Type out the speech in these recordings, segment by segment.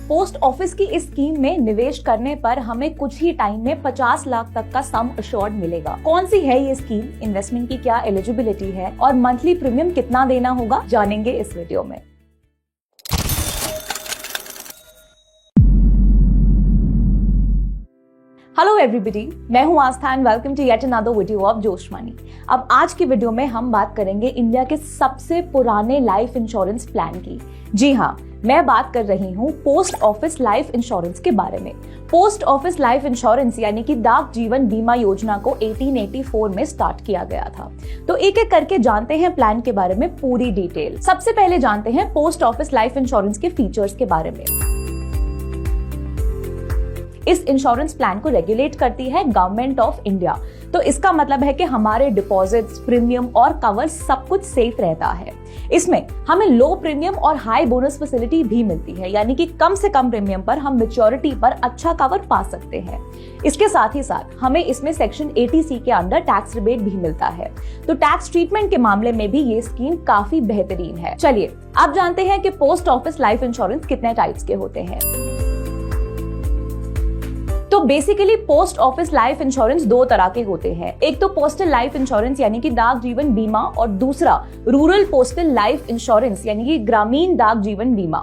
Post office की इस scheme में निवेश करने पर हमें कुछ ही टाइम में 50 लाख तक का सम अश्योर्ड मिलेगा। कौन सी है ये स्कीम, इन्वेस्टमेंट की क्या एलिजिबिलिटी है और मंथली प्रीमियम कितना देना होगा, जानेंगे इस वीडियो में। हेलो एवरीबॉडी, मैं हूं Astha and welcome to yet another video of Josh Money. अब आज की वीडियो में हम बात करेंगे इंडिया के सबसे पुराने लाइफ इंश्योरेंस प्लान की। जी हाँ, मैं बात कर रही हूँ पोस्ट ऑफिस लाइफ इंश्योरेंस के बारे में। पोस्ट ऑफिस लाइफ इंश्योरेंस यानी कि डाक जीवन बीमा योजना को 1884 में स्टार्ट किया गया था। तो एक एक करके जानते हैं प्लान के बारे में पूरी डिटेल। सबसे पहले जानते हैं पोस्ट ऑफिस लाइफ इंश्योरेंस के फीचर्स के बारे में। इस इंश्योरेंस प्लान को रेगुलेट करती है गवर्नमेंट ऑफ इंडिया। तो इसका मतलब है कि हमारे डिपॉजिट्स, प्रीमियम और कवर सब कुछ सेफ रहता है। इसमें हमें लो प्रीमियम और हाई बोनस फैसिलिटी भी मिलती है, यानी कि कम से कम प्रीमियम पर हम मैच्योरिटी पर अच्छा कवर पा सकते हैं। इसके साथ ही साथ हमें इसमें सेक्शन 80C के अंडर टैक्स रिबेट भी मिलता है। तो टैक्स ट्रीटमेंट के मामले में भी ये स्कीम काफी बेहतरीन है। चलिए अब जानते हैं कि पोस्ट ऑफिस लाइफ इंश्योरेंस कितने टाइप्स के होते हैं। तो basically post office life insurance दो तरह के होते हैं। एक तो पोस्टल लाइफ इंश्योरेंस यानी कि डाक जीवन बीमा, और दूसरा रूरल पोस्टल लाइफ इंश्योरेंस यानी कि ग्रामीण डाक जीवन बीमा।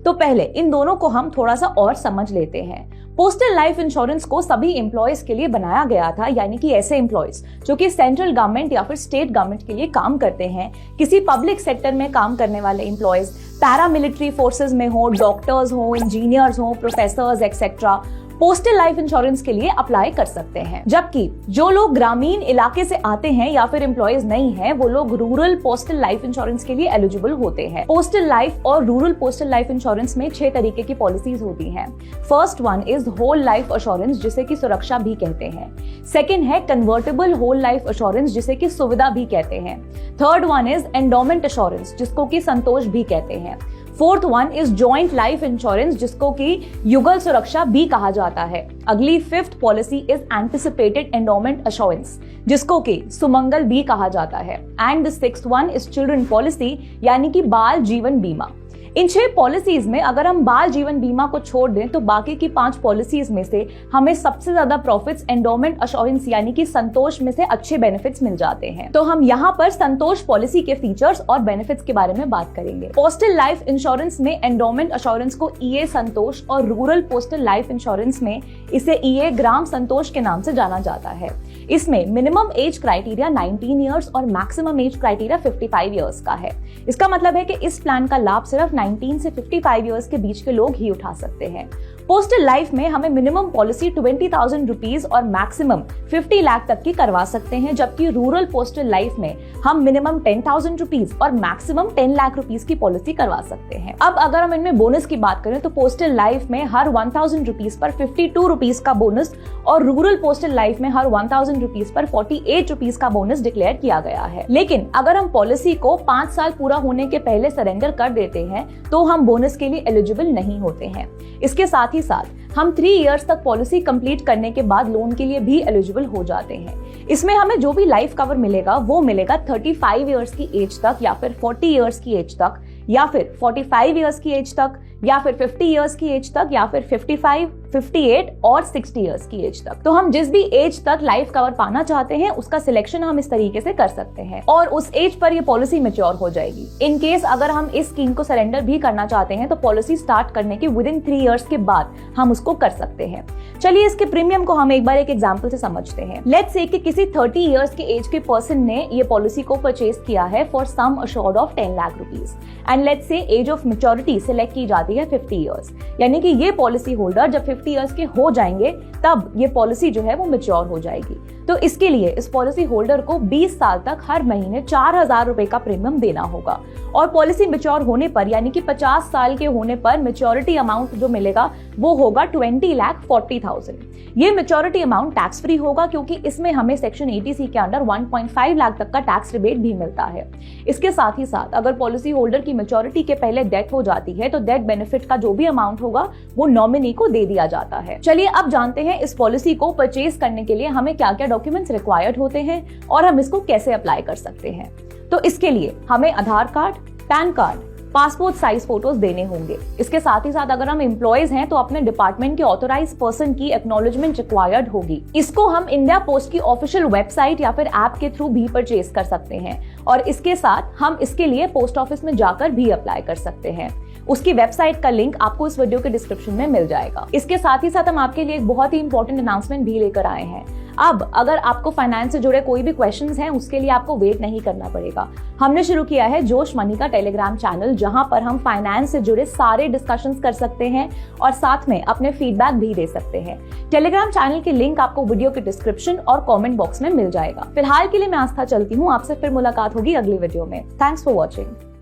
तो पहले इन दोनों को हम थोड़ा सा और समझ लेते हैं। पोस्टल लाइफ इंश्योरेंस को सभी एम्प्लॉयज के लिए बनाया गया था, यानी कि ऐसे एम्प्लॉयज जो कि सेंट्रल गवर्नमेंट या फिर स्टेट गवर्नमेंट के लिए काम करते हैं, किसी पब्लिक सेक्टर में काम करने वाले एम्प्लॉयज, पैरामिलिट्री फोर्सेज में हो, डॉक्टर्स हो, इंजीनियर्स हो, professors etcetera, postal life insurance के लिए अप्लाई कर सकते हैं। जबकि जो लोग ग्रामीण इलाके से आते हैं या फिर एम्प्लॉयज नहीं हैं, वो लोग रूरल पोस्टल लाइफ इंश्योरेंस के लिए एलिजिबल होते हैं। पोस्टल लाइफ और रूरल पोस्टल लाइफ इंश्योरेंस में 6 तरीके की पॉलिसीज होती हैं। First one is whole life assurance, जिसे कि सुरक्षा भी कहते हैं। सेकेंड है कन्वर्टेबल होल लाइफ एश्योरेंस, जिसे कि सुविधा भी कहते हैं। Third one is endowment assurance, जिसको कि संतोष भी कहते हैं। Fourth one is joint life insurance, जिसको कि युगल सुरक्षा भी कहा जाता है। अगली fifth policy is anticipated endowment assurance, जिसको कि सुमंगल भी कहा जाता है। And the sixth one is children policy, यानी कि बाल जीवन बीमा। इन 6 पॉलिसीज में अगर हम बाल जीवन बीमा को छोड़ दें तो बाकी की 5 पॉलिसीज में से हमें सबसे ज्यादा प्रॉफिट्स एंडोमेंट एश्योरेंस यानी कि संतोष में से अच्छे बेनिफिट्स मिल जाते हैं। तो हम यहाँ पर संतोष पॉलिसी के फीचर्स और बेनिफिट्स के बारे में बात करेंगे। पोस्टल लाइफ इंश्योरेंस में एंडोमेंट एश्योरेंस को ईए संतोष और रूरल पोस्टल लाइफ इंश्योरेंस में इसे ईए ग्राम संतोष के नाम से जाना जाता है। इसमें मिनिमम एज क्राइटेरिया 19 ईयर्स और मैक्सिमम एज क्राइटेरिया 55 ईयर्स का है। इसका मतलब है कि इस प्लान का लाभ सिर्फ 19 से 55 ईयर्स के बीच के लोग ही उठा सकते हैं। पोस्टल लाइफ में हमें मिनिमम पॉलिसी 20,000 रुपीज और मैक्सिमम 50 लाख तक की करवा सकते हैं, जबकि रूरल पोस्टल लाइफ में हम मिनिमम 10,000 रुपीज और मैक्सिमम 10 लाख रुपीज की पॉलिसी करवा सकते हैं। अब अगर हम इनमें बोनस की बात करें तो पोस्टल लाइफ में हर 1,000 रुपीज पर 52 रुपीज का बोनस और रूरल पोस्टल लाइफ में हर 1,000 रुपीज पर 48 रुपीज का बोनस डिक्लेयर किया गया है। लेकिन अगर हम पॉलिसी को 5 साल पूरा होने के पहले सरेंडर कर देते हैं तो हम बोनस के लिए एलिजिबल नहीं होते हैं। इसके साथ ही साथ हम 3 इयर्स तक पॉलिसी कंप्लीट करने के बाद लोन के लिए भी एलिजिबल हो जाते हैं। इसमें हमें जो भी लाइफ कवर मिलेगा वो मिलेगा 35 इयर्स की एज तक, या फिर 40 इयर्स की एज तक, या फिर 45 इयर्स की एज तक, या फिर 50 इयर्स की एज तक, या फिर 55, 58 और 60 इयर्स की एज तक। तो हम जिस भी एज तक लाइफ कवर पाना चाहते हैं उसका सिलेक्शन हम इस तरीके से कर सकते हैं और उस एज पर ये पॉलिसी मैच्योर हो जाएगी। इन केस अगर हम इस स्कीम को सरेंडर भी करना चाहते हैं तो पॉलिसी स्टार्ट करने के विदिन 3 इयर्स के बाद हम उसको कर सकते हैं। चलिए इसके प्रीमियम को हम एक बार एक एग्जांपल से समझते हैं। लेट्स से कि किसी 30 इयर्स के एज के पर्सन ने ये पॉलिसी को परचेज किया है for sum assured of 10 lakh rupees, and let's say age of maturity select की जाती है 50 इयर्स, यानी कि ये पॉलिसी होल्डर जब 50 इयर्स के हो जाएंगे तब ये पॉलिसी जो है वो मैच्योर हो जाएगी। तो इसके लिए इस पॉलिसी होल्डर को 20 साल तक हर महीने 4,000 रुपए का प्रीमियम देना होगा और पॉलिसी मैच्योर होने पर यानी कि 50 साल के होने पर मैच्योरिटी अमाउंट जो मिलेगा वो होगा 20,40,000। ये मैच्योरिटी अमाउंट टैक्स फ्री होगा क्योंकि इसमें हमें सेक्शन 80C के अंडर 1.5 लाख तक का टैक्स रिबेट भी मिलता है। इसके साथ ही साथ अगर पॉलिसी होल्डर की मैच्योरिटी के पहले डेथ हो जाती है तो डेथ बेनिफिट का जो भी अमाउंट होगा वो नॉमिनी को दे दिया जाता है। चलिए अब जानते हैं इस पॉलिसी को परचेज करने के लिए हमें क्या क्या डॉक्यूमेंट्स रिक्वायर्ड होते हैं और हम इसको कैसे अप्लाई कर सकते हैं। तो इसके लिए हमें Aadhaar card, PAN card, passport size photos देने होंगे। इसके साथ ही साथ अगर हम एम्प्लॉयज हैं तो अपने डिपार्टमेंट के ऑथोराइज पर्सन की एक्नॉलेजमेंट रिक्वायर्ड होगी। इसको हम इंडिया पोस्ट की ऑफिशियल वेबसाइट या फिर ऐप के थ्रू भी परचेज कर सकते हैं और इसके साथ हम इसके लिए पोस्ट ऑफिस में जाकर भी अप्लाई कर सकते हैं। उसकी वेबसाइट का लिंक आपको इस वीडियो के डिस्क्रिप्शन में मिल जाएगा। इसके साथ ही साथ हम आपके लिए एक बहुत ही इंपॉर्टेंट अनाउंसमेंट भी लेकर आए हैं। अब अगर आपको फाइनेंस से जुड़े कोई भी क्वेश्चंस हैं उसके लिए आपको वेट नहीं करना पड़ेगा। हमने शुरू किया है जोश मनी का टेलीग्राम चैनल, जहां पर हम फाइनेंस से जुड़े सारे डिस्कशंस कर सकते हैं और साथ में अपने फीडबैक भी दे सकते हैं। टेलीग्राम चैनल की लिंक आपको वीडियो के डिस्क्रिप्शन और कॉमेंट बॉक्स में मिल जाएगा। फिलहाल के लिए मैं आस्था चलती हूँ, आपसे फिर मुलाकात होगी अगली वीडियो में। Thanks for watching.